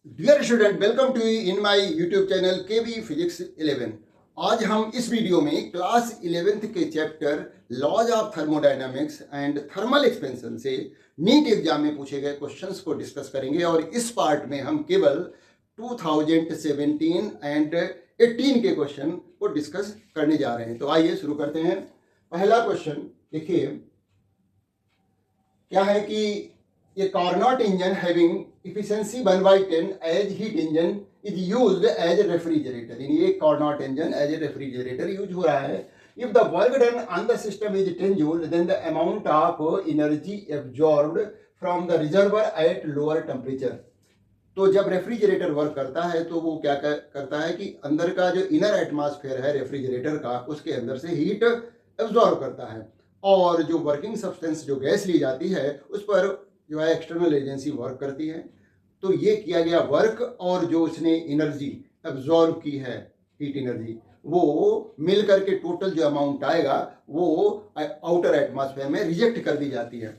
Dear student, welcome to in my YouTube channel KV physics 11। आज हम इस video में क्लास 11th के chapter laws of thermodynamics and thermal expansion से NEET exam में पूछे गए क्वेश्चंस को डिस्कस करेंगे। और इस पार्ट में हम केवल 2017 एंड 18 के क्वेश्चन को डिस्कस करने जा रहे हैं। तो आइए शुरू करते हैं। पहला क्वेश्चन देखिए क्या है कि a Carnot engine having efficiency 1/10 as heat engine is used as a refrigerator। यानी ये Carnot engine as a refrigerator use हो रहा है। If the work done on the system is 10 joule, then the amount of energy absorbed from the reservoir at lower temperature। तो जब refrigerator work करता है तो वो क्या करता है कि अंदर का जो इनर एटमॉस्फेयर है रेफ्रिजरेटर का, उसके अंदर से हीट एब्जॉर्ब करता है, और जो वर्किंग सब्सटेंस जो गैस ली जाती है उस पर जो है एक्सटर्नल एजेंसी वर्क करती है। तो ये किया गया वर्क और जो उसने एनर्जी एब्जॉर्ब की है, हीट एनर्जी, वो मिल करके टोटल जो अमाउंट आएगा वो आउटर एटमॉस्फेयर में रिजेक्ट कर दी जाती है।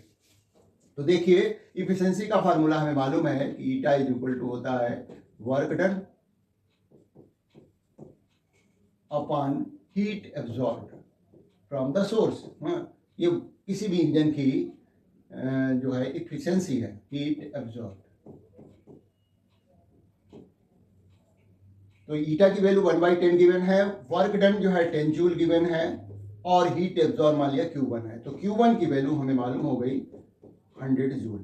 तो देखिए इफिशिएंसी का फार्मूला हमें मालूम है कि ईटा इज इक्वल टू होता है work done upon heat absorb from the source. ये किसी भी इंजन की जो है इफिशिएंसी है, हीट एब्जॉर्ब। तो ईटा की वैल्यू 1/10 गिवन है, वर्क डन जो है 10 जूल गिवन है, और हीट एब्जॉर्ब मान लिया Q1 है। तो Q1 की वैल्यू हमें मालूम हो गई 100 जूल।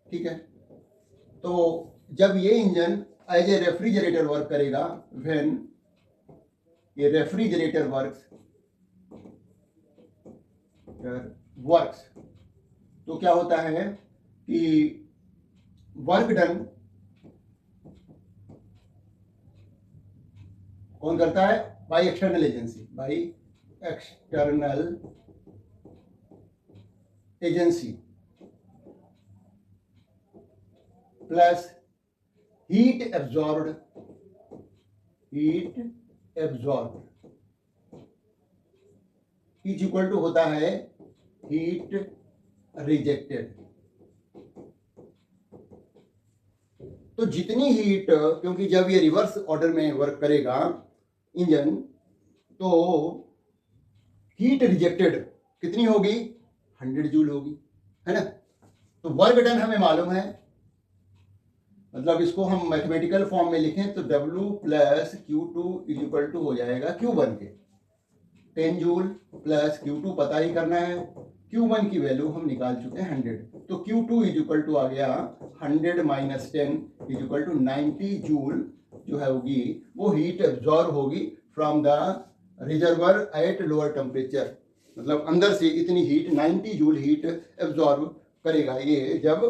ठीक है। तो जब ये engine as a refrigerator work करेगा, व्हेन ये रेफ्रिजरेटर वर्क्स तो क्या होता है कि वर्क डन कौन करता है? By external agency, by external agency plus heat absorbed is equal to होता है हीट रिजेक्टेड। तो जितनी हीट, क्योंकि जब ये रिवर्स ऑर्डर में वर्क करेगा इंजन, तो हीट रिजेक्टेड कितनी होगी? 100 जूल होगी, है ना। तो वर्क डन हमें मालूम है, मतलब इसको हम मैथमेटिकल फॉर्म में लिखें तो W plus Q2 is equal to हो जाएगा Q1 के 10 जूल प्लस Q2 पता ही करना है। Q1 की वैल्यू हम निकाल चुके हैं 100। तो Q2 इज इक्वल टू आ गया 100 minus 10 is equal to 90 joule जो है होगी वो हीट एब्जॉर्ब होगी from the reservoir at lower temperature. मतलब अंदर से इतनी हीट 90 जूल हीट एब्जॉर्ब करेगा ये जब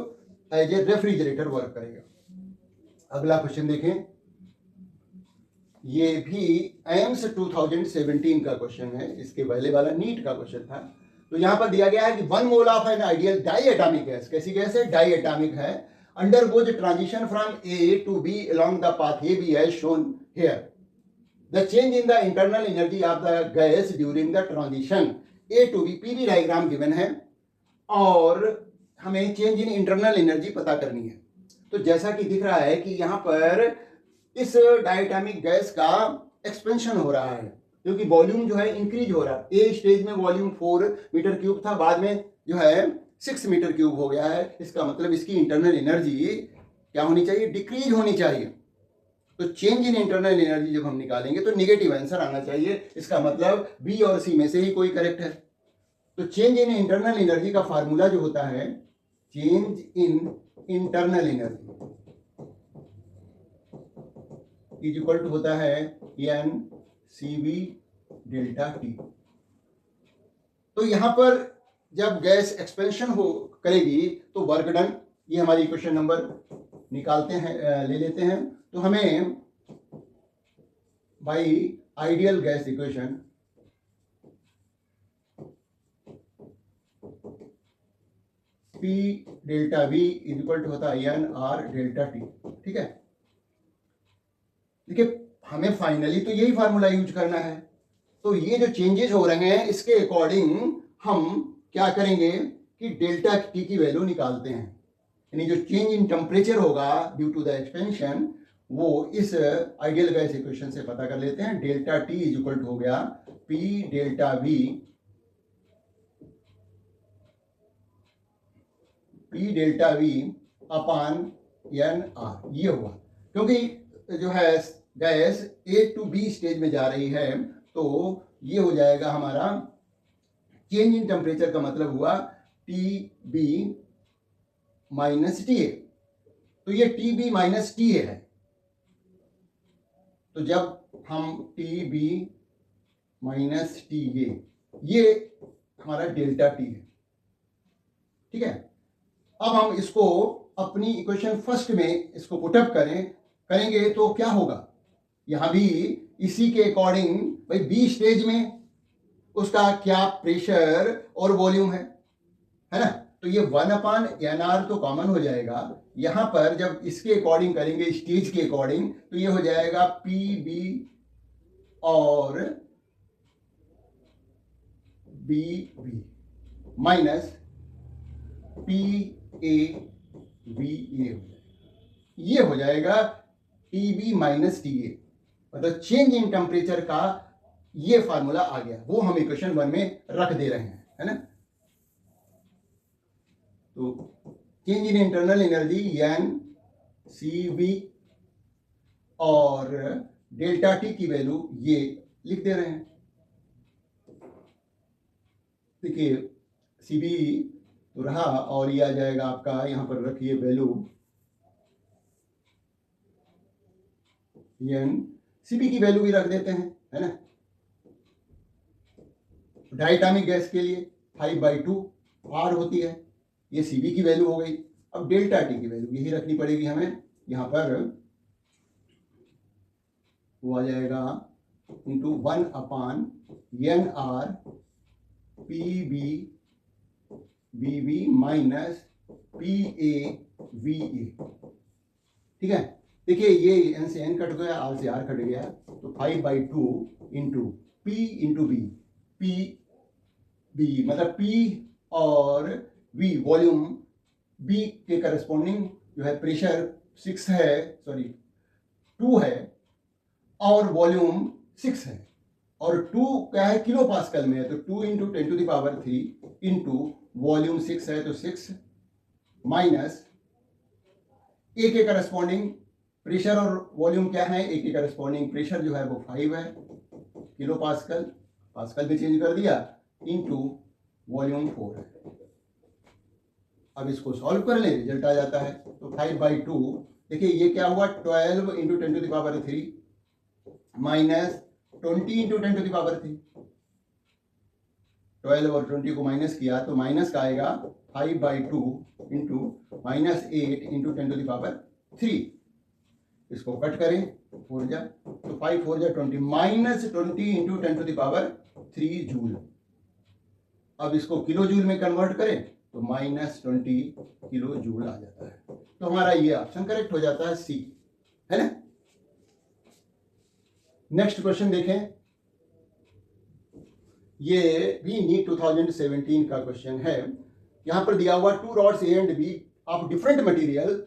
एज ए रेफ्रिजरेटर वर्क करेगा। अगला क्वेश्चन देखें। ये भी एम्स 2017 का क्वेश्चन है, इसके पहले वाला नीट का क्वेश्चन था। तो यहां पर दिया गया है कि 1 mole of an ideal diatomic gas, कैसी गैस है? डाई एटॉमिक है, undergoes transition from A to B along the path AB as shown here। The change in the internal energy of the gas during the transition A to B, PV diagram given है, और हमें change in internal energy पता करनी है। तो जैसा कि दिख रहा है कि यहाँ पर इस डायटॉमिक गैस का एक्सपेंशन हो रहा है, क्योंकि वॉल्यूम जो है इंक्रीज हो रहा है। ए स्टेज में वॉल्यूम 4 मीटर क्यूब था, बाद में जो है 6 मीटर क्यूब हो गया है। इसका मतलब इसकी इंटरनल एनर्जी क्या होनी चाहिए? डिक्रीज होनी चाहिए। तो चेंज इन इंटरनल एनर्जी जब हम निकालेंगे तो नेगेटिव आंसर आना चाहिए। इसका मतलब बी और सी में से ही कोई करेक्ट है। तो चेंज इन इंटरनल एनर्जी का फार्मूला जो होता है, change in internal energy is equal to होता है NCV डेल्टा T। तो यहां पर जब गैस एक्सपेंशन हो करेगी तो वर्क डन, ये हमारी क्वेश्चन नंबर निकालते हैं, ले लेते हैं। तो हमें by ideal gas equation P delta V is equal to होता है NR डेल्टा T। ठीक है। देखिए हमें फाइनली तो यही फार्मूला यूज करना है। तो ये जो चेंजेस हो रहे हैं इसके अकॉर्डिंग हम क्या करेंगे कि डेल्टा T की वैल्यू निकालते हैं। यानी जो चेंज इन टेम्परेचर होगा ड्यू टू द एक्सपेंशन, वो इस आइडियल गैस इक्वेशन से पता कर लेते हैं। Delta T is equal to हो गया P delta V, P delta V upon N R. ये हुआ क्योंकि जो है gas A to B stage में जा रही है, तो ये हो जाएगा हमारा चेंज इन टेम्परेचर का मतलब हुआ T B minus T A. तो ये T B minus T A है, तो जब हम T B minus T A, ये हमारा डेल्टा टी है, ठीक है। अब हम इसको अपनी इक्वेशन फर्स्ट में इसको पुटअप करेंगे तो क्या होगा, यहां भी इसी के अकॉर्डिंग भाई बी स्टेज में उसका क्या प्रेशर और वॉल्यूम है ना। तो ये 1/NR तो कॉमन हो जाएगा। यहां पर जब इसके अकॉर्डिंग करेंगे स्टेज के अकॉर्डिंग, तो ये हो जाएगा पी बी और B V minus P A V A, ये हो जाएगा T B minus T A. मतलब चेंज इन टेम्परेचर का ये फार्मूला आ गया, वो हम इक्वेशन 1 में रख दे रहे हैं, है ना। तो change in internal energy N C B और डेल्टा टी की वैल्यू ये लिख दे रहे हैं। देखिए सी बी तो रहा और ये आ जाएगा आपका, यहां पर रखिए वैल्यू एन, सीबी की वैल्यू भी रख देते हैं, है ना। डायटोमिक गैस के लिए 5/2 आर होती है, ये सीबी की वैल्यू हो गई। अब डेल्टा टी की वैल्यू यही रखनी पड़ेगी हमें, यहां पर वो आ जाएगा into 1/NR P B B B minus P A V A, ठीक है। देखिए ये एन से एन कट गया, आर से आर कट गया, तो 5/2 into P into B, P B मतलब पी और वी वॉल्यूम, बी के करस्पॉन्डिंग जो है प्रेशर 6 है, सॉरी 2 है, और वॉल्यूम 6 है, और 2 क्या है किलो पास्कल में है, तो 2 इंटू 10⁻³ इंटू वॉल्यूम 6 है, तो 6 माइनस ए के करस्पॉन्डिंग प्रेशर और वॉल्यूम क्या है, ए के करस्पॉन्डिंग प्रेशर जो है वो 5 है किलो पास्कल, पास्कल में चेंज कर दिया, इंटू वॉल्यूम 4 है। अब इसको सॉल्व कर ले, रिजल्ट आ जाता है, तो 5/2, देखिए ये क्या हुआ 12 इंटू 10⁻³ माइनस 20 इंटू 10⁻³। 12 और 20 को माइनस किया तो माइनस का आएगा 5/2 इंटू -8 इंटू 10⁻3। इसको कट करें 4 जा, तो 5 4 जा 20 -20 इंटू 10⁻3 जूल। अब इसको किलो जूल में कन्वर्ट करें तो -20 किलो जूल आ जाता है। तो हमारा ये ऑप्शन करेक्ट हो जाता है, सी, है ना। नेक्स्ट क्वेश्चन देखें, ये भी नीट 2017 का क्वेश्चन है। यहां पर दिया हुआ 2 rods A and B of different material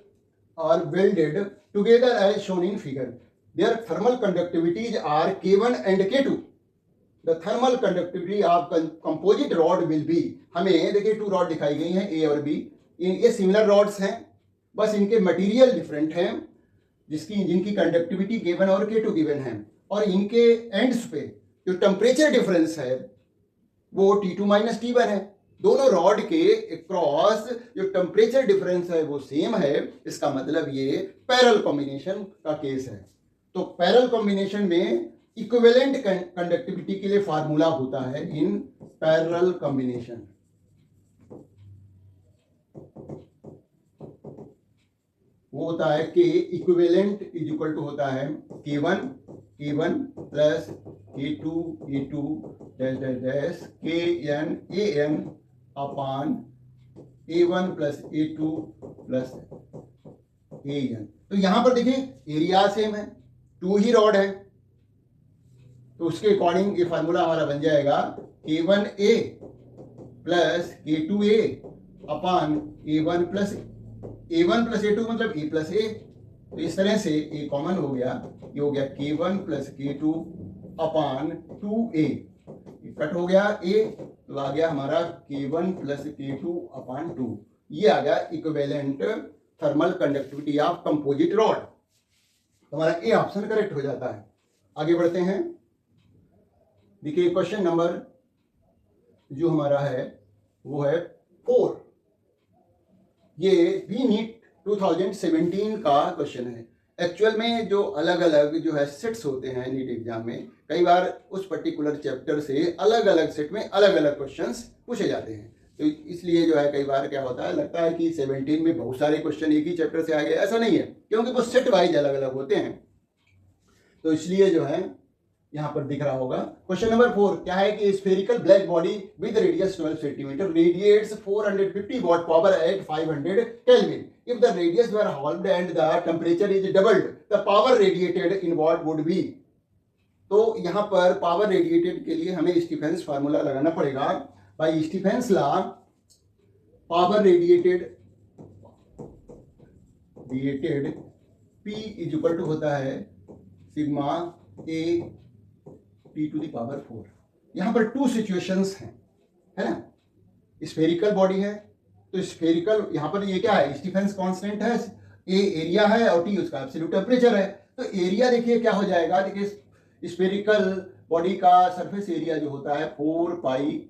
are welded together as shown in figure. Their thermal conductivities are K1 and K2. The thermal conductivity of composite rod will be, हमें देखिए 2 rod दिखाई गई हैं A और B, ये similar rods हैं, बस इनके मटेरियल डिफरेंट हैं, जिनकी कंडक्टिविटी K1 और K2 गिवन है, और इनके एंड्स पे जो टेम्परेचर डिफरेंस है वो T2 माइनस T1 है। दोनों रॉड के क्रॉस जो टेम्परेचर डिफरेंस है वो सेम है, इसका मतलब ये पैरेलल कॉम्बिनेशन का केस है। तो पैरेलल कॉम्बिनेशन में इक्विवेलेंट कंडक्टिविटी के लिए फार्मूला होता है इन पैरेलल कॉम्बिनेशन, वो होता है कि इक्विवेलेंट इज इक्वल टू होता है K1 plus K2 dash dash dash KN upon A1 plus A2 plus AN। तो यहां पर देखिए एरिया सेम है, 2 ही रॉड है, तो उसके अकॉर्डिंग ये फार्मूला हमारा बन जाएगा K1A प्लस K2A अपान A1 plus A1 plus A2 मतलब A प्लस A। तो इस तरह से A कॉमन हो गया, ये हो गया K1 प्लस K2 अपान 2A, कट हो गया A, तो आ गया हमारा K1 प्लस K2 अपान 2। ये आ गया equivalent thermal conductivity of composite rod. तो हमारा ए ऑप्शन करेक्ट हो जाता है। आगे बढ़ते हैं। देखिए क्वेश्चन नंबर जो हमारा है वो है 4। ये भी नीट 2017 का क्वेश्चन है। एक्चुअल में जो अलग अलग जो है सेट्स होते हैं नीट एग्जाम में, कई बार उस पर्टिकुलर चैप्टर से अलग अलग सेट में अलग अलग क्वेश्चंस पूछे जाते हैं। तो इसलिए जो है कई बार क्या होता है, लगता है कि 17 में बहुत सारे क्वेश्चन एक ही चैप्टर से आ गए, ऐसा नहीं है, क्योंकि वो सेट वाइज अलग अलग होते हैं। तो इसलिए जो है यहाँ पर दिख रहा होगा। क्वेश्चन नंबर 4 क्या है कि spherical black body with radius 12 centimetre radiates 450 watt power at 500 kelvin. If the radius were halved and the temperature is doubled, the power radiated in watt would be. तो यहाँ पर पावर रेडिएटेड के लिए हमें Stephen's formula लगाना पड़ेगा। By Stefan's law power radiated P is equal to होता है sigma A T to the power 4। यहां पर 2 सिचुएशंस हैं, है ना। स्फेरिकल बॉडी है, तो स्फेरिकल यहां पर ये क्या है, स्टीफेंस कांस्टेंट है, A एरिया है और T उसका एब्सोल्यूट टेम्परेचर है। तो एरिया देखिए क्या हो जाएगा, देखिए स्फेरिकल बॉडी का सरफेस एरिया जो होता है 4 पाई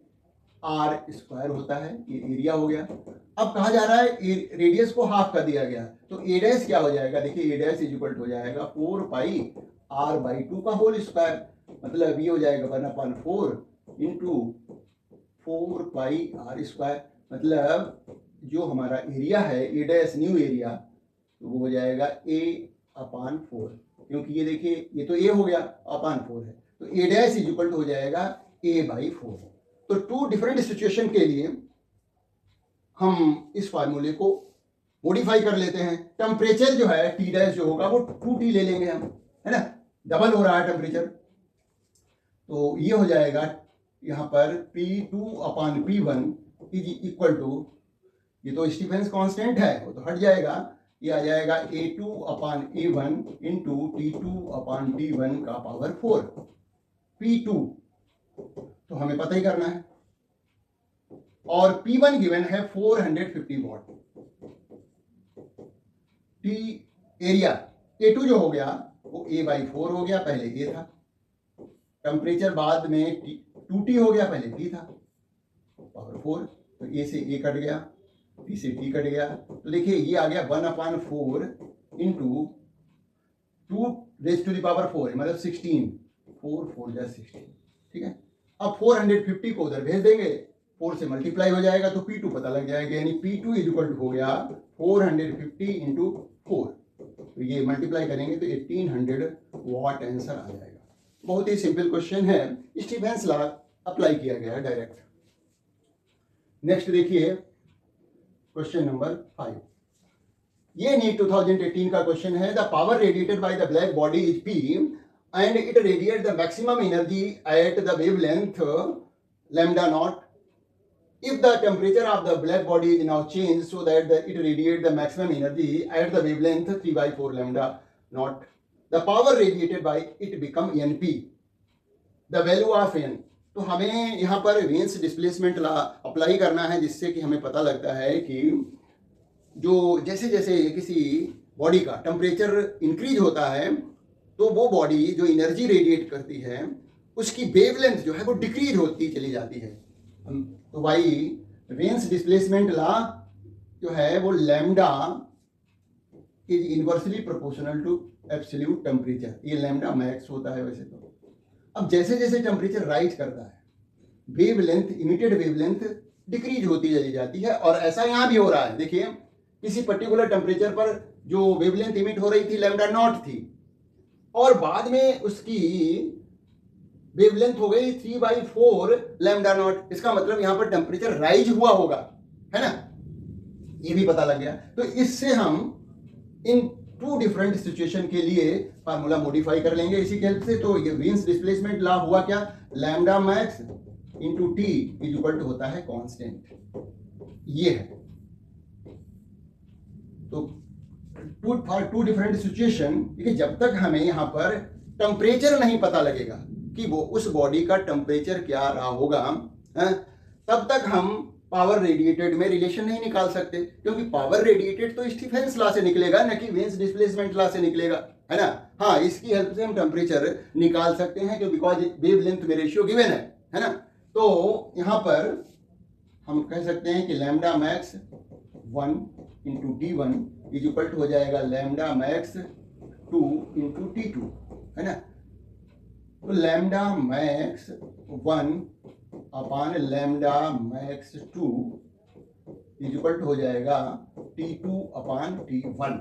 R स्क्वायर होता है, ये एरिया हो गया। अब कहा जा रहा है रेडियस को हाफ कर दिया गया, तो A डैश क्या हो जाएगा, देखिए A dash is equal to हो जाएगा 4 पाई R बाई 2 का होल स्क्वायर, मतलब ये हो जाएगा 1/4 इंटू 4 पाई R स्क्वायर। मतलब जो हमारा एरिया है A डैश न्यू एरिया, तो वो हो जाएगा A/4, क्योंकि ये देखिए ये तो A हो गया /4 है, तो A dash is equal to हो जाएगा A/4। तो 2 डिफरेंट सिचुएशन के लिए हम इस फार्मूले को मॉडिफाई कर लेते हैं। टेम्परेचर जो है T डैश जो होगा वो 2T ले लेंगे हम, है ना, डबल हो रहा है टेम्परेचर। तो ये हो जाएगा यहाँ पर P2/P1 इज इक्वल टू, ये तो स्टीफेंस कांस्टेंट है वो तो हट जाएगा, ये आ जाएगा A2/A1 इंटू T2/T1 का पावर 4 P2 तो हमें पता ही करना है, और P1 गिवन है 450 वॉट। T एरिया A2 जो हो गया वो A/4 हो गया, पहले A था। टेम्परेचर बाद में 2T हो गया, पहले T था, पावर 4, तो A से A कट गया, T से T कट गया, तो देखिए ये आ गया 1/4 into 2 raise to the power 4 मतलब 16, 4 4 जा 16, ठीक है। अब 450 को उधर भेज देंगे, 4 से मल्टीप्लाई हो जाएगा तो P2 पता लग जाएगा, यानी P2 इज इक्वल टू हो गया 450 इंटू 4, तो ये मल्टीप्लाई करेंगे तो 1800 वॉट आंसर आ जाएगा। बहुत ही सिंपल क्वेश्चन है, स्टीफेंस लॉ अप्लाई किया गया है डायरेक्ट। नेक्स्ट देखिए क्वेश्चन नंबर 5। ये नीट 2018 का क्वेश्चन है। The power radiated by the black body is P and it radiates the maximum energy at the wavelength lambda naught. If the temperature of the black body is now changed so that it radiates the maximum energy at the wavelength 3/4 lambda naught, the power radiated by it become Np. The value of N. तो हमें यहाँ पर veins displacement law apply करना है, जिससे कि हमें पता लगता है कि जो जैसे जैसे किसी बॉडी का टेम्परेचर इंक्रीज होता है तो वो बॉडी जो एनर्जी रेडिएट करती है उसकी वेवलेंथ जो है वो डिक्रीज होती चली जाती है। तो भाई वेन्स डिस्प्लेसमेंट लॉ जो है वो lambda is inversely proportional to absolute temperature, ये लैम्डा मैक्स होता है वैसे तो। अब जैसे जैसे टेम्परेचर राइज करता है वेवलेंथ, इमिटेड वेवलेंथ डिक्रीज होती चली जाती है, और ऐसा यहाँ भी हो रहा है। देखिए किसी पर्टिकुलर टेम्परेचर पर जो वेवलेंथ इमिट हो रही थी लैम्डा नॉट थी, और बाद में उसकी वेवलेंथ हो गई 3/4 लैम्डा नॉट। इसका मतलब यहां पर टेम्परेचर राइज हुआ होगा, है ना, ये भी पता लग गया। तो इससे हम इन 2 डिफरेंट सिचुएशन के लिए फार्मूला मॉडिफाई कर लेंगे इसी के हेल्प से। तो ये वेन्स डिस्प्लेसमेंट लॉ हुआ क्या, lambda max into T is equal to होता है कांस्टेंट, ये है। तो फॉर टू डिफरेंट सिचुएशन, देखिए जब तक हमें यहाँ पर टेम्परेचर नहीं पता लगेगा कि वो उस बॉडी का टेम्परेचर क्या रहा होगा, तब तक हम पावर रेडिएटेड में रिलेशन नहीं निकाल सकते, क्योंकि पावर रेडिएटेड तो स्टीफेंस लॉ से निकलेगा ना कि वेन्स डिस्प्लेसमेंट लॉ से निकलेगा, है ना। हाँ, इसकी हेल्प से हम टेम्परेचर निकाल सकते हैं, क्योंकि बिकॉज वेव लेंथ में रेशियो गिवन है ना। तो यहाँ पर हम कह सकते हैं कि lambda max 1 into T1 is equal to हो जाएगा लैम्डा मैक्स 2 इंटू T2, है ना। तो lambda max 1 upon lambda max 2 is equal to हो जाएगा T2 अपान T1।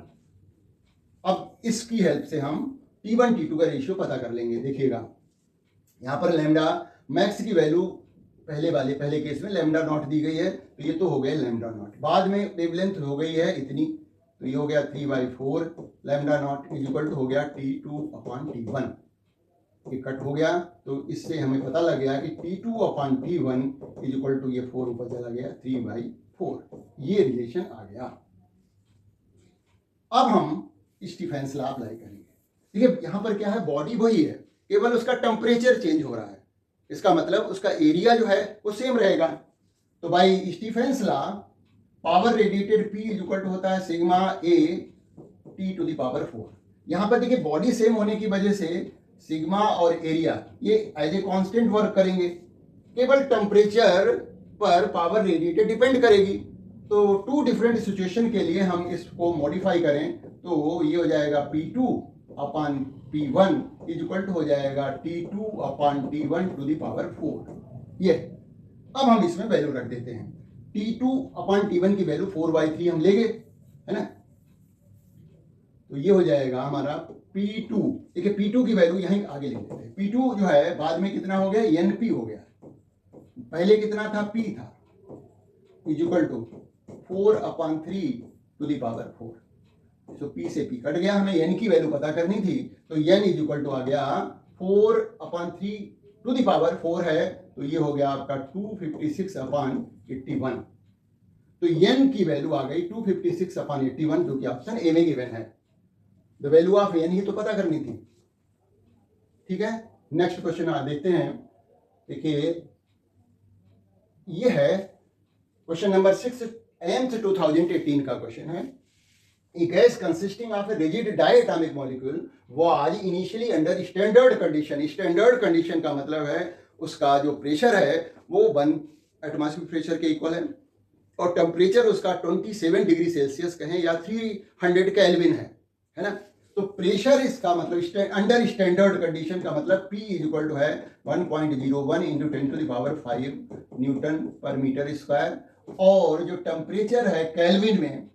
अब इसकी हेल्प से हम T1 T2 का रेशियो पता कर लेंगे। देखिएगा यहाँ पर लैम्डा मैक्स की वैल्यू पहले केस में लैम्डा नॉट दी गई है, तो ये तो हो गया लैम्डा नॉट। बाद में वेवलेंथ हो गई है इतनी, तो ये हो गया 3/4 lambda naught is equal to हो गया T2 अपान T1। ये कट हो गया, तो इससे हमें पता लग गया कि T2 upon T1 is equal to ये 4 ऊपर चला गया 3/4, ये रिलेशन आ गया। अब हम स्टीफेंस लॉ अप्लाई करेंगे। देखिए यहाँ पर क्या है, बॉडी वही है, केवल उसका टेम्परेचर चेंज हो रहा है, इसका मतलब उसका एरिया जो है वो सेम रहेगा। तो by Stefan's law power radiated P is equal to होता है sigma A T to the power 4। यहाँ पर देखिए बॉडी सेम होने की वजह से सिग्मा और एरिया ये एज ए कांस्टेंट वर्क करेंगे, केवल टेम्परेचर पर पावर रेडिएटेड डिपेंड करेगी। तो टू डिफरेंट सिचुएशन के लिए हम इसको मॉडिफाई करें तो ये हो जाएगा P2 upon P1 is equal to हो जाएगा T2 upon T1 to the power 4। ये अब हम इसमें वैल्यू रख देते हैं। T2 अपान T1 की वैल्यू 4/3 हम ले गए, है ना। तो ये हो जाएगा हमारा P2। देखिए P2 की वैल्यू यहीं आगे लिख देते हैं। P2 जो है बाद में कितना हो गया, NP हो गया, पहले कितना था, P था, is equal to 4/3 to the power 4। तो P से P कट गया, हमें N की वैल्यू पता करनी थी, तो N इज इक्वल टू आ गया 4/3 टू द पावर 4 है, तो ये हो गया आपका 256/81। तो N की वैल्यू आ गई 256/81, जो कि ऑप्शन ए में गिवन है। द वैल्यू ऑफ N ही तो पता करनी थी, ठीक है। नेक्स्ट क्वेश्चन देखते हैं। देखिए ये है क्वेश्चन नंबर 6 एम्स 2018 का क्वेश्चन है। A gas consisting of a rigid diatomic molecule was initially under standard condition। Standard condition का मतलब है उसका जो प्रेशर है वो 1 एटमॉस्फेरिक प्रेशर के इक्वल है, और टेम्परेचर उसका 27 डिग्री सेल्सियस कहें या 300 केल्विन है ना। तो प्रेशर इसका मतलब अंडर स्टैंडर्ड कंडीशन का मतलब P इज इक्वल टू है 1.01 into 10 to the power 5 newton पर मीटर स्क्वायर, और जो टेम्परेचर है केल्विन में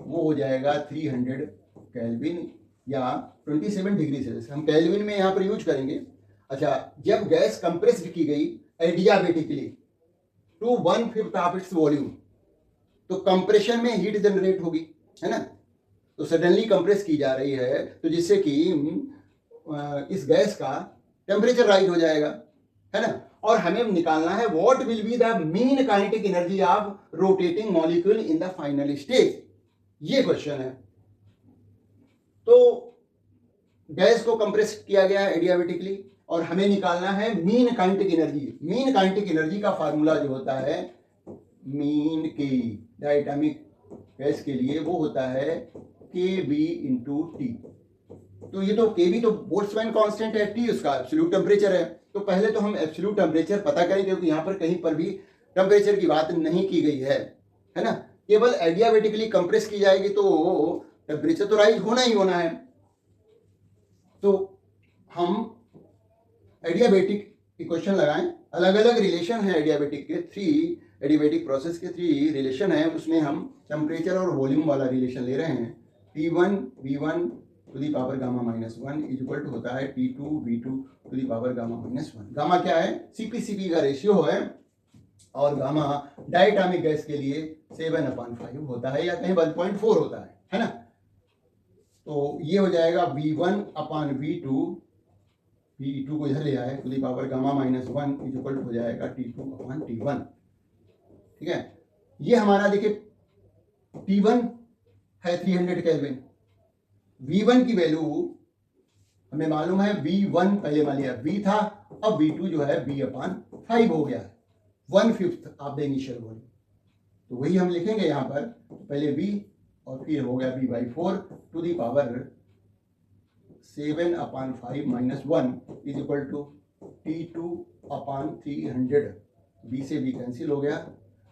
वो हो जाएगा 300 केल्विन या 27 डिग्री सेल्सियस। हम केल्विन में यहाँ पर यूज करेंगे। अच्छा, जब गैस कंप्रेस्ड की गई adiabatically to 1/5 of its volume, तो कंप्रेशन में हीट जनरेट होगी, है ना। तो सडनली कंप्रेस की जा रही है, तो जिससे कि इस गैस का टेम्परेचर राइज हो जाएगा, है ना। और हमें निकालना है what will be the mean kinetic energy of rotating molecule in the final stage, ये क्वेश्चन है। तो गैस को कंप्रेस किया गया है एडियाबेटिकली, और हमें निकालना है mean kinetic energy. Mean kinetic energy का फार्मूला जो होता है मीन के डायटोमिक गैस के लिए वो होता है KB इंटू टी। तो ये तो KB तो बोल्ट्जमैन कांस्टेंट है, T उसका एब्सोल्यूट टेम्परेचर है। तो पहले तो हम एब्सोल्यूट टेम्परेचर पता करें, क्योंकि यहाँ पर कहीं पर भी टेम्परेचर की बात नहीं की गई है ना। केवल एडियाबेटिकली कंप्रेस की जाएगी तो टेम्परेचर तो राइज होना ही होना है। तो हम एडियाबेटिक इक्वेशन लगाएं, अलग अलग रिलेशन है एडियाबेटिक के, 3 एडियाबेटिक प्रोसेस के 3 रिलेशन है, उसमें हम टेम्परेचर और वॉल्यूम वाला रिलेशन ले रहे हैं। T1 V1 to the power gamma -1 is equal to होता है T2 V2 to the power gamma -1। Gamma क्या है, CP/CP का रेशियो है, और गामा डायटोमिक गैस के लिए 7/5 होता है, या कहीं 1.4 होता है ना। तो ये हो जाएगा V1/V2, V2 को इधर ले आए to the power gamma -1 is equal to हो जाएगा T2/T1, ठीक है। ये हमारा देखिए T1 है 300 केल्विन। V1 की वैल्यू हमें मालूम है, V1 पहले मान लिया V था, अब V2 जो है V/5 हो गया है, 1/5 ऑफ द इनिशियल वॉल्यूम। तो वही हम लिखेंगे यहाँ पर, पहले V और फिर हो गया V/4 to the power 7/5 - 1 is equal to T2/300। B से B कैंसिल हो गया,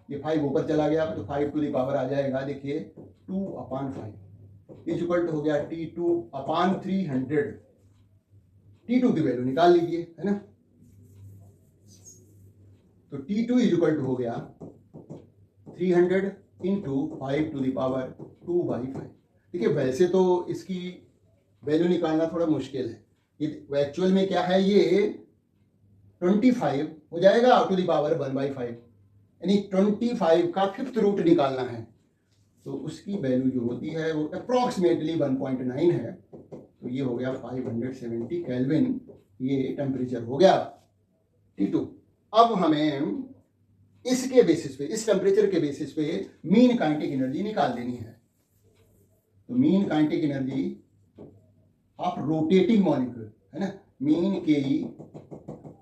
ये 5 ऊपर चला गया तो 5 टू द पावर आ जाएगा, देखिए 2/5 इज इक्वल टू हो गया T2/300। T2 की वैल्यू निकाल लीजिए, है ना। तो T2 इज इक्वल टू हो गया 300 इंटू 5 टू द पावर 2/5। देखिए वैसे तो इसकी वैल्यू निकालना थोड़ा मुश्किल है, ये एक्चुअल में क्या है, ये 25 हो जाएगा टू द पावर 1/5, यानी 25 का 5th रूट निकालना है। तो उसकी वैल्यू जो होती है वो अप्रॉक्सीमेटली 1.9 है। तो ये हो गया 570 केल्विन, ये टेम्परेचर हो गया T2। अब हमें इसके बेसिस पे, इस टेम्परेचर के बेसिस पे मीन काइनेटिक एनर्जी निकाल देनी है। तो mean kinetic energy of rotating molecule, है ना, मीन के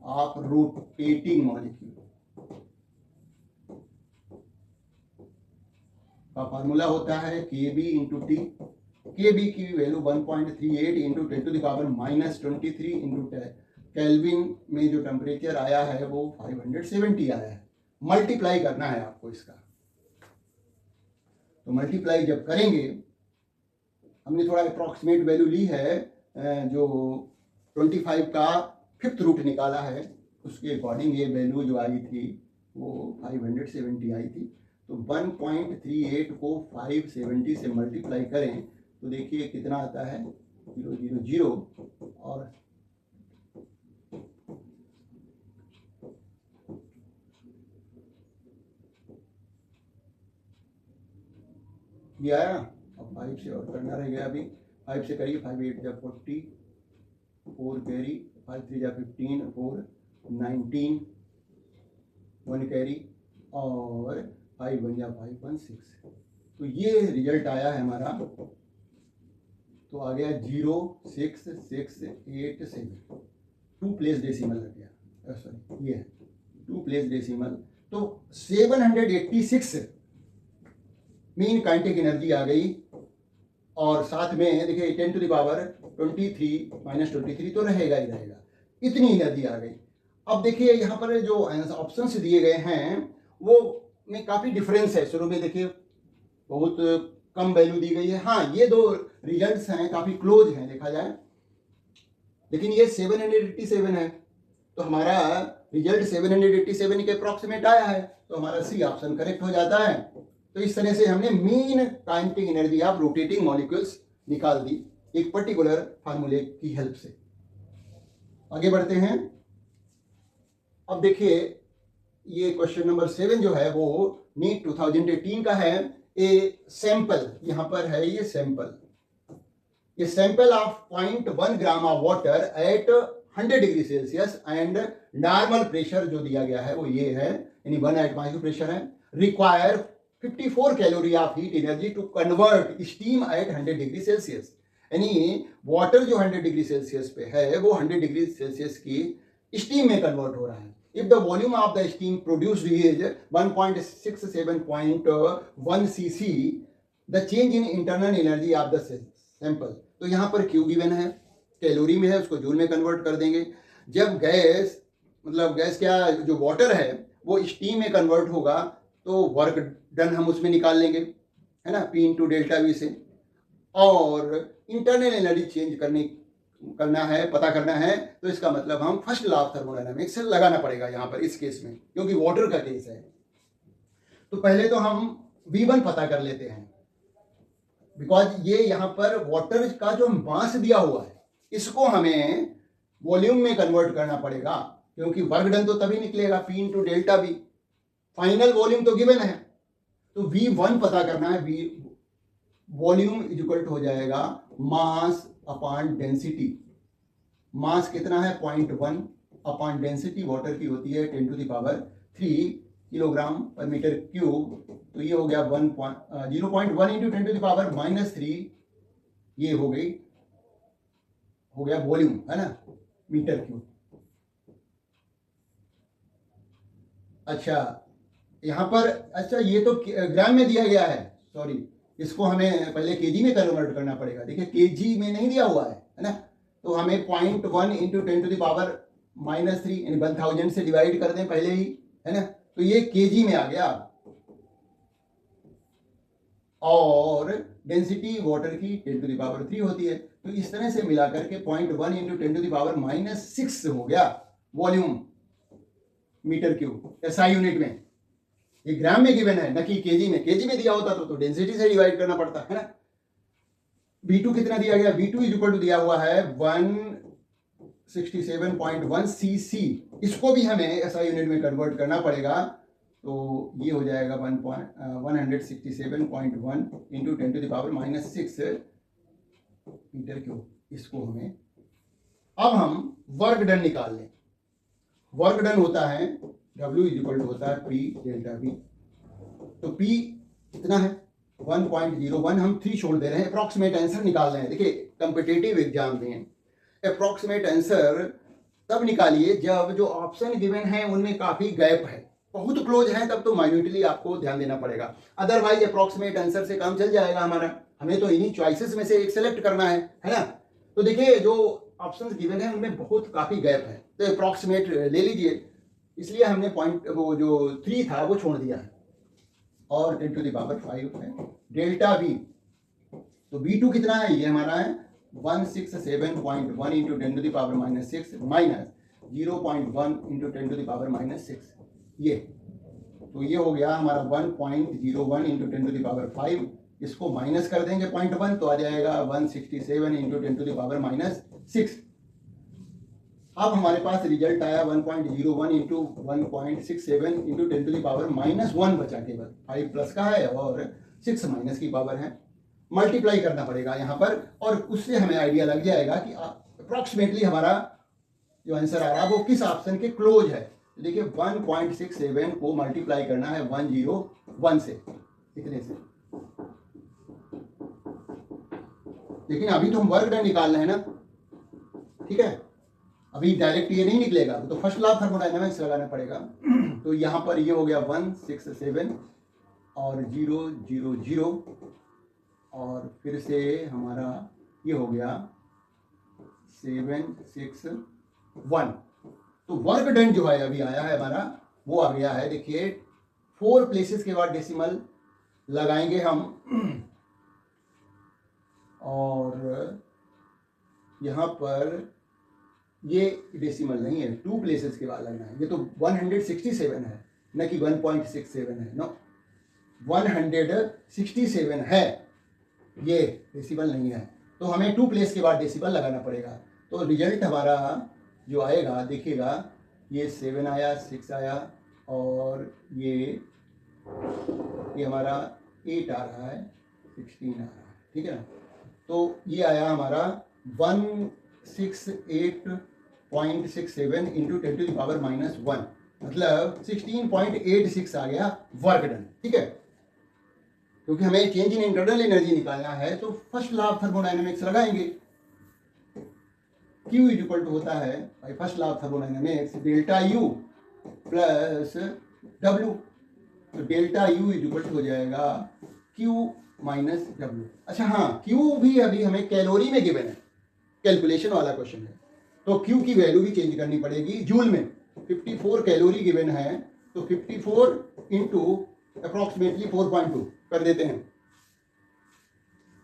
ऑफ रोटेटिंग मॉलिक्यूल का फार्मूला होता है KB इंटू टी। KB की value 1.38 into 10 to the power -23 into kelvin में जो टेम्परेचर आया है वो 570 आया है। मल्टीप्लाई करना है आपको इसका। तो मल्टीप्लाई जब करेंगे, हमने थोड़ा अप्रॉक्सीमेट वैल्यू ली है, जो 25 का 5th रूट निकाला है, उसके अकॉर्डिंग ये वैल्यू जो आई थी वो 570 आई थी। तो 1.38 को 570 से मल्टीप्लाई करें तो देखिए कितना आता है, 000 और ये आया। अब 5 से और करना रह गया, अभी 5 से करिए, 5 8 जा 40, 4 कैरी, 5 3 जा 15, 4 19, 1 कैरी और 5 1 जा 5 1 6। तो ये रिजल्ट आया है हमारा। तो आ गया 06687, 2 प्लेस डेसिमल लग गया, सॉरी ये है 2 प्लेस डेसिमल। तो 786 मीन काइनेटिक एनर्जी आ गई। और साथ में देखिए 10 टू द पावर 23 -23 तो रहेगा ही रहेगा, इतनी एनर्जी आ गई। अब देखिए यहाँ पर जो ऑप्शंस दिए गए हैं वो में काफ़ी डिफरेंस है। शुरू में देखिए बहुत कम वैल्यू दी गई है। हाँ, ये दो रिजल्ट्स हैं काफ़ी क्लोज हैं देखा जाए, लेकिन ये 787 है तो हमारा रिजल्ट 787 के अप्रॉक्सीमेट आया है, तो हमारा सी ऑप्शन करेक्ट हो जाता है। तो इस तरह से हमने mean kinetic energy of rotating molecules निकाल दी एक पर्टिकुलर फार्मूले की हेल्प से। आगे बढ़ते हैं। अब देखिए ये क्वेश्चन नंबर 7 जो है वो नीट 2018 का है। ए सैंपल यहाँ पर है, ये sample of 0.1 gram of water at 100 degree Celsius and normal pressure जो दिया गया है वो ये है, यानी 1 एटमॉस्फेरिक प्रेशर है, require 54 calorie of heat energy to convert steam at 100 degree Celsius. यानी वाटर जो 100 डिग्री सेल्सियस पे है वो 100 डिग्री सेल्सियस की स्टीम में कन्वर्ट हो रहा है। If the volume of the steam produced is 1.67.1 cc, the change in internal energy of the sample। तो यहाँ पर Q गिवन है, कैलोरी में है, उसको जूल में कन्वर्ट कर देंगे। जब गैस मतलब गैस क्या जो वाटर है वो स्टीम में कन्वर्ट होगा तो वर्क डन हम उसमें निकाल लेंगे, है ना, P इंटू डेल्टा वी से। और इंटरनल एनर्जी चेंज करना है, पता करना है, तो इसका मतलब हम फर्स्ट लॉ ऑफ थर्मोडायनामिक्स लगाना पड़ेगा यहाँ पर इस केस में, क्योंकि वाटर का केस है। तो पहले तो हम V1 पता कर लेते हैं, बिकॉज ये यहाँ पर वाटर का जो मास दिया हुआ है इसको हमें वॉल्यूम में कन्वर्ट करना पड़ेगा, क्योंकि वर्क डन तो तभी निकलेगा P into delta we, final volume तो गिवन है। तो V1 पता करना है, वॉल्यूम इज इक्वल टू हो जाएगा मास अपॉन डेंसिटी। मास कितना है 0.1 अपॉन डेंसिटी वाटर की होती है 10 टू द पावर 3 किलोग्राम पर मीटर क्यूब, तो ये हो गया 0.1 इंटू 10⁻³ ये हो गया वॉल्यूम, है ना, मीटर क्यूब। अच्छा यहाँ पर, अच्छा ये तो ग्राम में दिया गया है, सॉरी, इसको हमें पहले केजी में कन्वर्ट करना पड़ेगा। देखिए केजी में नहीं दिया हुआ है ना, तो हमें 0.1 इंटू 10⁻³ यानी 1000 से डिवाइड कर दें पहले ही, है ना, तो ये केजी में आ गया। और डेंसिटी वाटर की 10⁻³ होती है, तो इस तरह से मिलाकर के 0.1 इंटू 10⁻⁻6 हो गया volume metre cube SI unit में। ये ग्राम में गिवन है, न कि केजी में। केजी में दिया होता तो डेंसिटी से डिवाइड करना पड़ता है ना। V2 कितना दिया गया, V2 इज इक्वल टू दिया हुआ है 167.1 cc। इसको भी हमें एसआई यूनिट में कन्वर्ट करना पड़ेगा, तो ये हो जाएगा 167.1 इंटू 10⁻⁻6 मीटर क्यूब। इसको हमें अब हम वर्क डन निकाल लें। वर्क डन होता है W इज इक्वल टू होता है P डेल्टा V। तो P कितना है 1.01, हम 3 छोड़ दे रहे हैं, अप्रॉक्सीमेट आंसर निकाल रहे हैं। देखिए कॉम्पिटिटिव एग्जाम में अप्रॉक्सीमेट आंसर तब निकालिए जब जो ऑप्शन गिवन है उनमें काफी गैप है, बहुत क्लोज है, तब तो माइन्यूटली आपको ध्यान देना पड़ेगा। अदरवाइज अप्रॉक्सीमेट आंसर से काम चल जाएगा हमारा। हमें तो इन्हीं चॉइसेस में से एक सेलेक्ट करना है ना। तो देखिए जो ऑप्शंस गिवन है उनमें बहुत काफी गैप है, तो अप्रॉक्सीमेट ले लीजिए। इसलिए हमने पॉइंट वो जो 3 था वो छोड़ दिया है, और 10⁵ है डेल्टा V। तो V2 कितना है, ये हमारा है 167.1 इंटू 10⁻⁻6 माइनस 0.1 इंटू 10⁻⁻6 ये, तो ये हो गया हमारा 1.01 इंटू 10⁵। इसको माइनस कर देंगे 0.1 तो आ जाएगा 167 इंटू 10⁻⁻6। अब हमारे पास रिजल्ट आया 1.01 इंटू 1.67 इंटू 10⁻⁻1 बचा केवल। 5 प्लस का है और 6 माइनस की पावर है, मल्टीप्लाई करना पड़ेगा यहाँ पर, और उससे हमें आइडिया लग जाएगा कि अप्रॉक्सीमेटली हमारा जो आंसर आ रहा है वो किस ऑप्शन के क्लोज है। तो देखिए 1.67 को मल्टीप्लाई करना है 101 से, इतने से। लेकिन अभी तो हम वर्क डन निकाल रहे हैं ना, ठीक है, अभी डायरेक्ट ये नहीं निकलेगा, तो फर्स्ट लॉ थर्मोडायनामिक्स लगाना पड़ेगा। तो यहाँ पर ये हो गया 167 और 000, और फिर से हमारा ये हो गया 761। तो वर्क डन जो है अभी आया है हमारा, वो आ गया है, देखिए 4 प्लेसेस के बाद डेसिमल लगाएंगे हम, और यहाँ पर ये डेसिमल नहीं है, 2 प्लेसेस के बाद लगना है। ये तो 167 है, न कि 1.67 है, नो 167 है, ये डेसिमल नहीं है। तो हमें 2 प्लेस के बाद डेसिमल लगाना पड़ेगा। तो रिजल्ट हमारा जो आएगा देखिएगा, ये 7 आया, 6 आया, और ये हमारा 8 आ रहा है, 16 आ रहा है, ठीक है ना। तो ये आया हमारा 168.67 इंटू 10⁻⁻1, मतलब 16.86 आ गया वर्क डन, ठीक है। क्योंकि हमें चेंज इन इंटरनल एनर्जी निकालना है, तो फर्स्ट लॉ ऑफ थर्मोडायनेमिक्स लगाएंगे। Q इज इक्वल टू होता है भाई first law of thermodynamics delta U plus W। तो delta U is equal to हो जाएगा Q माइनस W। अच्छा हाँ, Q भी अभी हमें कैलोरी में गिवन है, कैलकुलेशन वाला क्वेश्चन है, तो Q की वैल्यू भी चेंज करनी पड़ेगी जूल में। 54 कैलोरी गिवन है, तो 54 इंटू अप्रॉक्सीमेटली 4.2 कर देते हैं।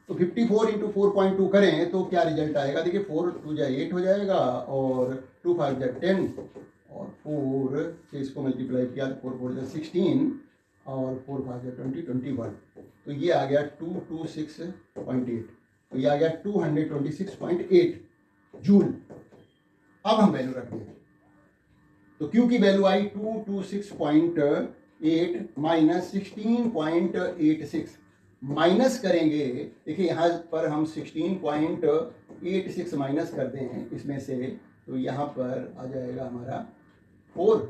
तो 54 इंटू 4.2 करें तो क्या रिजल्ट आएगा, देखिए 4 2 जा 8 हो जाएगा, और 2 5 जा 10, और 4 से इसको मल्टीप्लाई किया तो 4 4 जा 16, और 4 5 जा 20 21। तो ये आ गया 226.8, तो ये आ गया 226.8 जूल। अब हम वैल्यू रख दें, तो Q की वैल्यू आई 226.8 माइनस 16.86, माइनस करेंगे। देखिए यहाँ पर हम 16.86 माइनस करते हैं इसमें से, तो यहाँ पर आ जाएगा हमारा 4,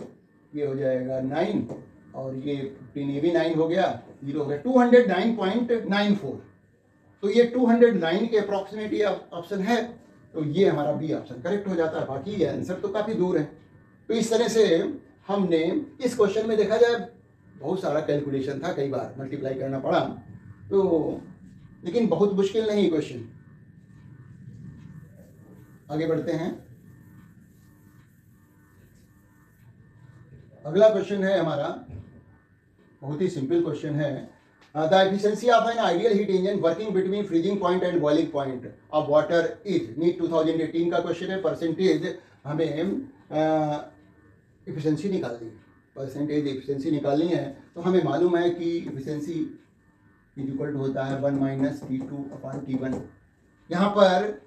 ये हो जाएगा 9, और ये 15 ये भी 9 हो गया, 0 हो गया, 209.94। तो ये 209 के अप्रॉक्सीमेट ये ऑप्शन है, तो ये हमारा बी ऑप्शन करेक्ट हो जाता है। बाकी ये आंसर तो काफ़ी दूर है। तो इस तरह से हमने इस क्वेश्चन में देखा जाए बहुत सारा कैलकुलेशन था, कई बार मल्टीप्लाई करना पड़ा, तो लेकिन बहुत मुश्किल नहीं क्वेश्चन। आगे बढ़ते हैं। अगला क्वेश्चन है हमारा, बहुत ही सिंपल क्वेश्चन है। The efficiency of an ideal heat engine working between freezing point and boiling point of water is. NEET 2018 का क्वेश्चन है। परसेंटेज हमें एफिशिएंसी निकालनी है, परसेंटेज एफिशिएंसी निकालनी है। तो हमें मालूम है कि एफिशिएंसी इज इक्वल टू होता है 1 माइनस T2/T1। यहाँ पर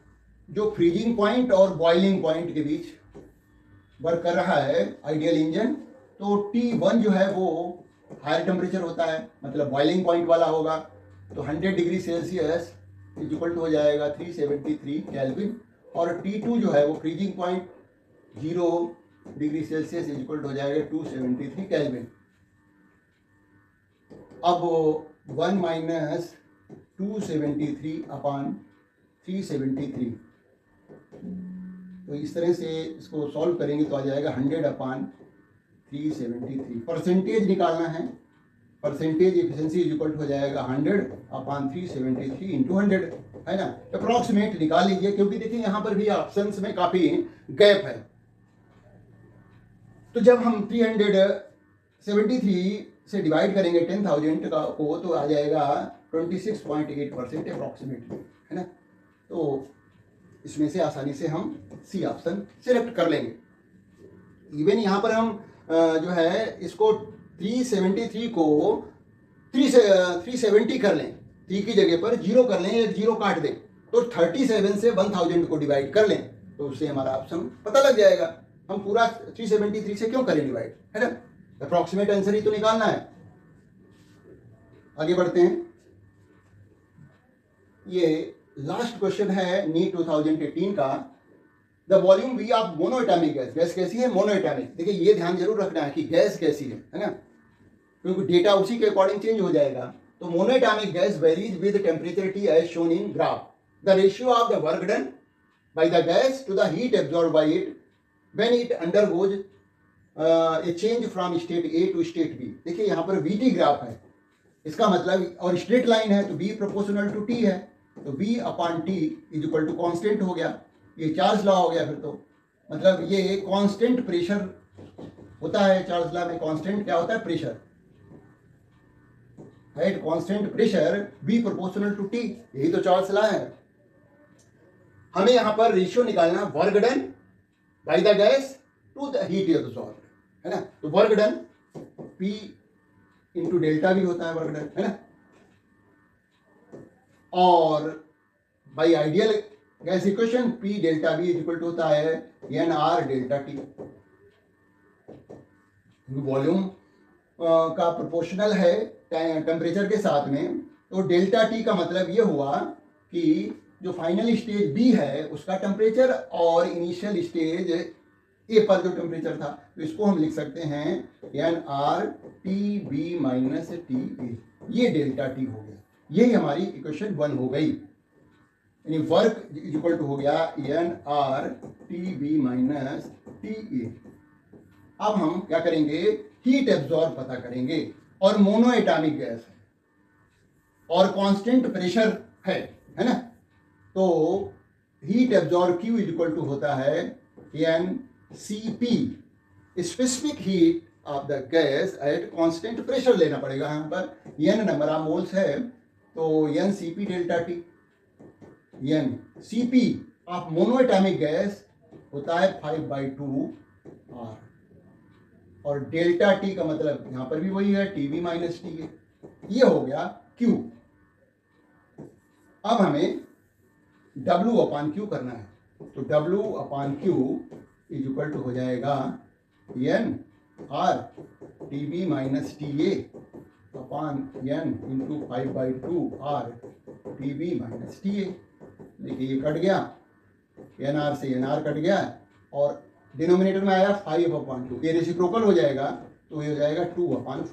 जो फ्रीजिंग पॉइंट और बॉइलिंग पॉइंट के बीच वर्क कर रहा है आइडियल इंजन, तो T1 जो है वो हायर टेम्परेचर होता है, मतलब बॉइलिंग पॉइंट वाला होगा। तो 100 degree Celsius is equal to हो जाएगा 373 केल्विन, और T2 जो है वो freezing point 0 degree Celsius is equal to हो जाएगा 273 केल्विन। अब 1 माइनस 273/373, तो इस तरह से इसको सॉल्व करेंगे तो आ जाएगा 100/373। परसेंटेज निकालना है, percentage efficiency is equal to हो जाएगा 100/373 इंटू 100, है ना। अप्रॉक्सीमेट निकाल लीजिए, क्योंकि देखिए यहाँ पर भी ऑप्शंस में काफ़ी गैप है। तो जब हम 373 से डिवाइड करेंगे 10,000 का को, तो आ जाएगा 26.8% अप्रॉक्सीमेटली, है ना। तो इसमें से आसानी से हम सी ऑप्शन सिलेक्ट कर लेंगे। इवन यहाँ पर हम जो है इसको 373 को 370 कर लें, 3 की जगह पर 0 कर लें, एक 0 काट दें, तो 37 से 1000 को डिवाइड कर लें, तो उससे हमारा ऑप्शन पता लग जाएगा। हम पूरा 373 से क्यों करें डिवाइड, है ना। अप्रॉक्सीमेट आंसर ही तो निकालना है। आगे बढ़ते हैं। ये लास्ट क्वेश्चन है नीट 2018 का। The volume we of monoatomic gas, gas कैसी है, मोनोएटॉमिक। देखिए ये ध्यान जरूर रखना है कि गैस कैसी है ना, क्योंकि डेटा उसी के अकॉर्डिंग चेंज हो जाएगा। तो monoatomic gas varies with temperature T as shown in graph. The ratio of the work done by the gas to the heat absorb by it when it undergoes a change from state A to state B। देखिए यहाँ पर VT graph है, इसका मतलब, और straight line है, तो B proportional to T है, तो V/T is equal to constant हो गया। ये चार्ल्स लॉ हो गया फिर तो, मतलब ये कांस्टेंट प्रेशर होता है। चार्ल्स लॉ में कांस्टेंट क्या होता है, pressure, right. Constant pressure V proportional to T, यही तो चार्ल्स लॉ है। हमें यहाँ पर रेशियो निकालना, work done by the gas to the heat absorb, है ना। तो work done P into delta भी होता है वर्क डन, है ना। और by ideal gas equation P delta B is equal to होता है NR डेल्टा T। वॉल्यूम का प्रोपोर्शनल है टेम्परेचर के साथ में, तो डेल्टा T का मतलब ये हुआ कि जो फाइनल स्टेज B है उसका टेम्परेचर और इनिशियल स्टेज A पर जो टेम्परेचर था, तो इसको हम लिख सकते हैं NRTB माइनस TA। ये डेल्टा T हो गया, यही हमारी इक्वेशन 1 हो गई। यानी वर्क इक्वल टू हो गया NRTB माइनस TA। अब हम क्या करेंगे, हीट एब्जॉर्ब पता करेंगे, और मोनोएटॉमिक गैस है और कांस्टेंट प्रेशर है ना। तो heat absorb Q is equal to होता है NCP, specific heat of the gas at constant pressure लेना पड़ेगा। यहाँ पर N नंबर ऑफ मोल्स है, तो NCP delta T। NCP of monoatomic gas होता है 5/2 R, और डेल्टा T का मतलब यहाँ पर भी वही है, TB माइनस TA। ये हो गया Q। अब हमें W/Q करना है, तो W/Q इज इक्वल टू हो जाएगा NRTB minus TA upon N into 5/2 RTB minus TA। देखिए ये कट गया, NR से NR कट गया, और डिनोमिनेटर में आया 5/2, ये रेसिप्रोकल हो जाएगा, तो ये हो जाएगा 2/5।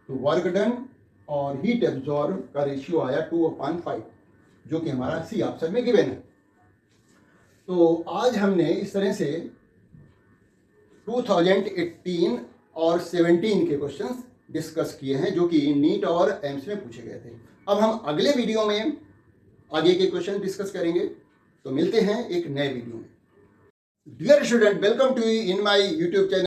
तो वर्क डन और हीट एब्जॉर्ब का रेशियो आया 2/5, जो कि हमारा सी ऑप्शन में गिवन है। तो आज हमने इस तरह से 2018 और 17 के क्वेश्चंस डिस्कस किए हैं, जो कि नीट और एम्स में पूछे गए थे। अब हम अगले वीडियो में आगे के क्वेश्चन डिस्कस करेंगे। तो मिलते हैं एक नए वीडियो में। Dear student, welcome to in my YouTube channel.